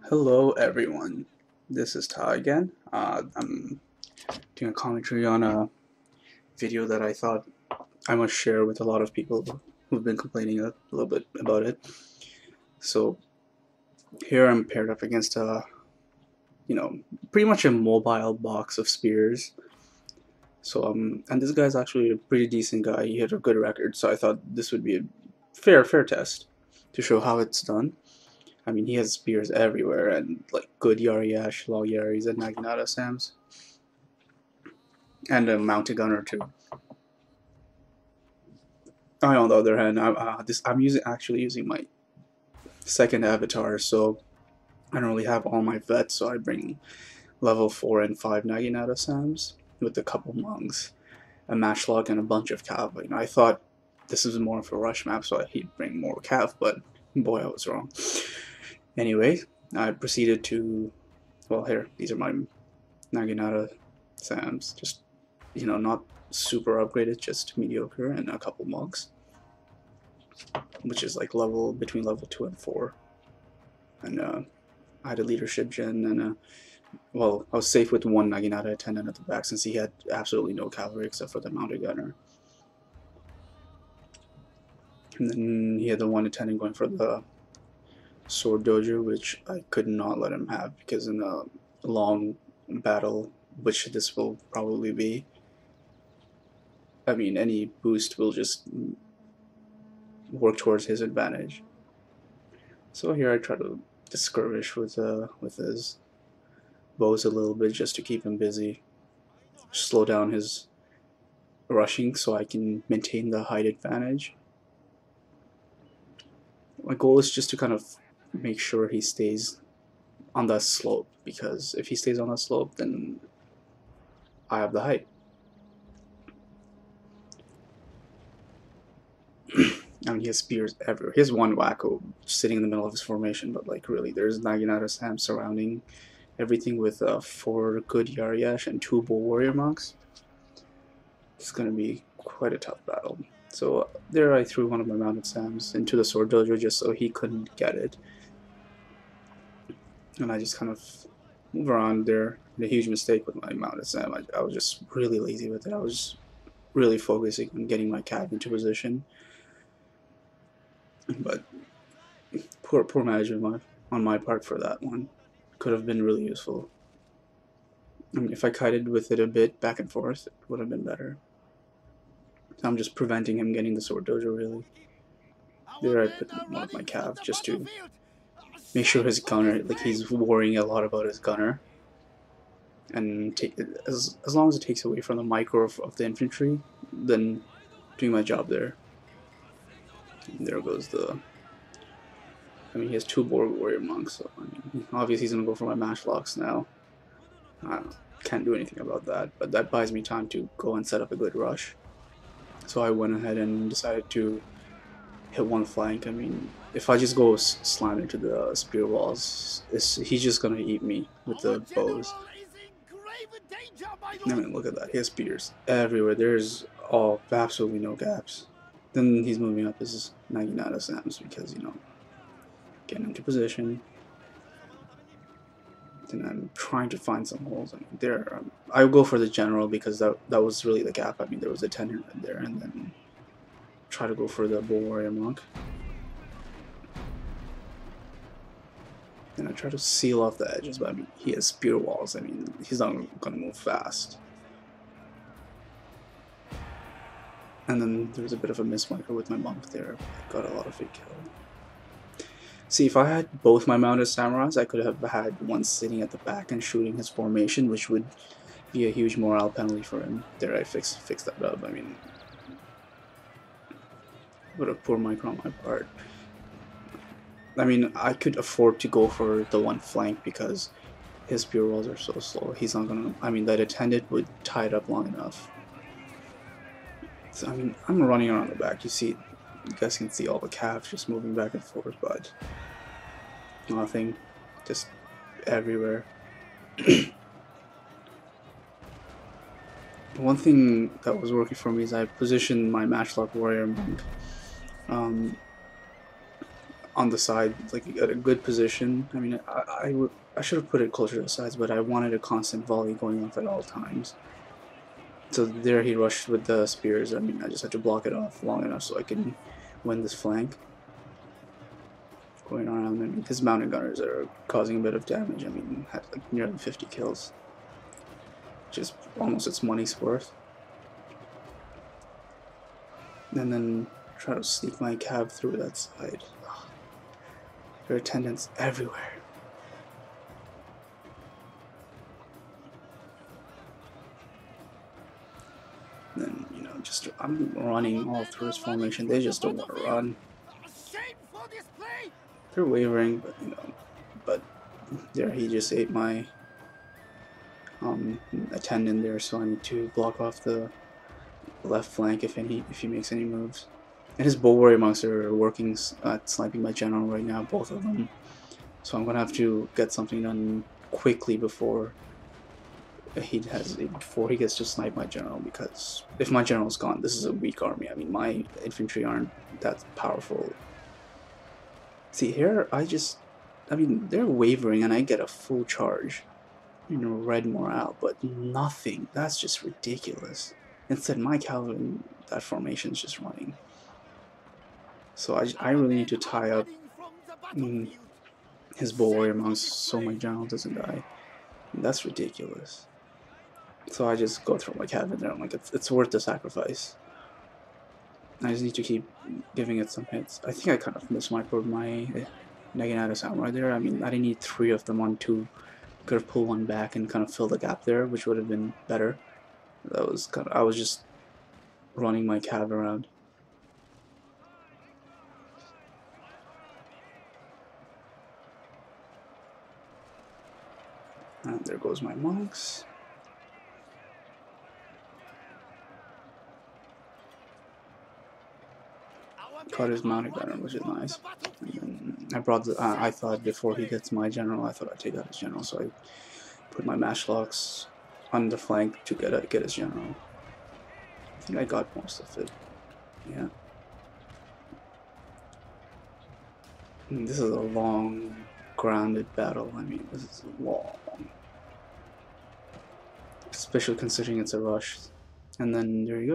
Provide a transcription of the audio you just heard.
Hello everyone, this is Ty again. I'm doing a commentary on a video that I thought I must share with a lot of people who've been complaining a little bit about it. So here I'm paired up against pretty much a mobile box of spears. So and this guy's actually a pretty decent guy. He had a good record, so I thought this would be a fair test to show how it's done. I mean, he has spears everywhere and like good Yari-Ash, Log Yaris, and Naginata Sams, and a mounted gunner too. On the other hand, I'm actually using my second avatar, so I don't really have all my vets. So I bring level 4 and 5 Naginata Sams with a couple monks, a matchlock, and a bunch of cav. I thought this was more of a rush map, so he'd bring more cav, but boy, I was wrong. Anyway, I proceeded to, well, here, these are my Naginata Sams, just, not super upgraded, just mediocre, and a couple monks, which is like between level 2 and 4. And I had a leadership gen, and I was safe with one Naginata attendant at the back since he had absolutely no cavalry except for the mounted gunner. And then he had the one attendant going for the sword dojo, which I could not let him have because in a long battle, which this will probably be, I mean, any boost will just work towards his advantage. So here I try to skirmish with his bows a little bit just to keep him busy, slow down his rushing so I can maintain the height advantage. My goal is just to kind of make sure he stays on that slope, because if he stays on that slope, then I have the height. I mean, he has spears everywhere. He has one wacko sitting in the middle of his formation, but like really, there's Naginata Sam surrounding everything with 4 good Yari-Ash and 2 Bull Warrior monks. It's gonna be quite a tough battle. So there I threw one of my mounted Sams into the sword dojo just so he couldn't get it. And I just kind of move around there. A huge mistake with my mounted Sam. I was just really lazy with it. I was just really focusing on getting my cav into position. But poor management on my part for that one. Could have been really useful. I mean, if I kited with it a bit back and forth, it would have been better. I'm just preventing him getting the sword dojo, really. There I put one of my cav just to make sure his gunner, like he's worrying a lot about his gunner. And as long as it takes away from the micro of the infantry, then doing my job there. And there goes the... I mean, he has 2 Borg Warrior monks, so I mean, obviously he's going to go for my matchlocks now. I can't do anything about that, but that buys me time to go and set up a good rush. So I went ahead and decided to hit one flank. I mean, if I just go slam into the spear walls, he's just going to eat me with the bows. I mean, look at that. He has spears everywhere. There's absolutely no gaps. Then he's moving up his Naginata Sams because, getting into position. Then I'm trying to find some holes. I mean, I would go for the general because that was really the gap. I mean, there was a 10 right there, and then try to go for the Bull Warrior monk. And I try to seal off the edges, but I mean, he has spear walls. I mean, he's not gonna move fast. And then there was a bit of a mismarker with my monk there. I got a lot of it killed. See, if I had both my mounted samurais, I could have had one sitting at the back and shooting his formation, which would be a huge morale penalty for him. There, I fixed that up. I mean, what a poor micro on my part. I mean, I could afford to go for the one flank because his spear walls are so slow. He's not gonna... I mean, that attendant would tie it up long enough. So, I mean, I'm running around the back. You guys can see all the calves just moving back and forth, but nothing, just everywhere. One thing that was working for me is I positioned my matchlock warrior monk on the side, like at a good position. I mean, I should have put it closer to the sides, but I wanted a constant volley going off at all times. So there he rushed with the spears. I mean, I just had to block it off long enough so I can win this flank. Going around, I mean, his mounted gunners are causing a bit of damage. I mean, had like nearly 50 kills, which is almost its money's worth. And then try to sneak my cab through that side. Ugh. There are attendants everywhere. Then, you know, just I'm running all through his formation. They just don't want to run. They're wavering, but you know, but there he just ate my attendant there, so I need to block off the left flank if he makes any moves. And his bow warrior monks are working at sniping my general right now, both of them. So I'm gonna have to get something done quickly before he gets to snipe my general, because if my general's gone, this is a weak army. I mean, my infantry aren't that powerful. See here, I mean, they're wavering and I get a full charge. You know, red morale, but nothing. That's just ridiculous. Instead, my cavalry, that formation is just running. So I really need to tie up his bow warrior monks so my general doesn't die. And that's ridiculous. So I just go through my cavalry there. I'm like, it's worth the sacrifice. I just need to keep giving it some hits. I think I kind of mismicroed my Naginata Samurai there. I mean, I didn't need 3 of them on 2. Could have pulled one back and kind of filled the gap there, which would have been better. That was kind of, I was just running my cav around. And there goes my monks. Caught his mounted gunner, which is nice. And then I brought the, I thought before he gets my general, I thought I'd take out his general, so I put my matchlocks on the flank to get his general. I think I got most of it. Yeah. And this is a long, grounded battle. I mean, this is long. Especially considering it's a rush. And then there you go.